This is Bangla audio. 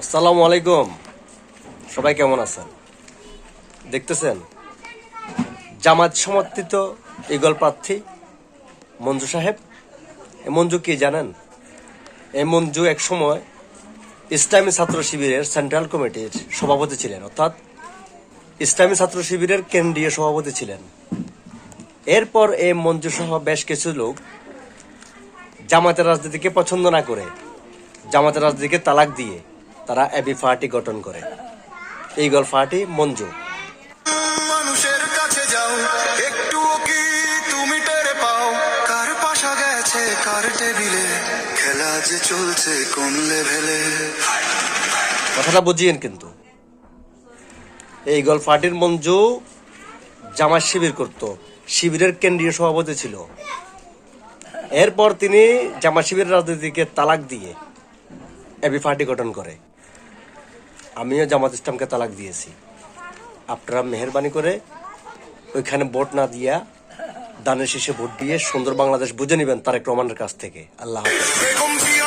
আসসালামু আলাইকুম। সবাই কেমন আছেন? দেখতেছেন জামাত সমর্থিত ইগল প্রার্থী মঞ্জু সাহেব। এই মঞ্জু কি জানেন? এই মঞ্জু এক সময় ইসলামী ছাত্র শিবিরের সেন্ট্রাল কমিটির সভাপতি ছিলেন, অর্থাৎ ইসলামী ছাত্র শিবিরের কেন্দ্রীয় সভাপতি ছিলেন। এরপর এই মঞ্জু সহ বেশ কিছু লোক জামাতের রাজনীতিকে পছন্দ না করে জামাতের রাজনীতিকে তালাক দিয়ে তারা এবি পার্টি গঠন করে। Eagle party Manju. মানুষের কাছে যাও, একটুও কি তুমি টের পাও? কার পাশা গেছে কার টেবিলে, খেলা যে চলছে কোন লেভেলে। কথাটা বুঝিয়েন কিন্তু। এই ইগল পার্টির মঞ্জু জামাত শিবির করত, শিবিরের কেন্দ্রীয় সভাপতি ছিল। এরপর তিনি জামাত শিবিরের রাজনীতিকে তালাক দিয়ে এবি পার্টি গঠন করে। আমিও জামাত ইসলামকে তালাক দিয়েছি। আপনারা মেহরবানি করে ওইখানে ভোট না দিয়া দানের শীষে ভোট দিয়ে সুন্দর বাংলাদেশ বুঝে নেবেন তারেক রহমানের কাছ থেকে। আল্লাহ হাফেজ।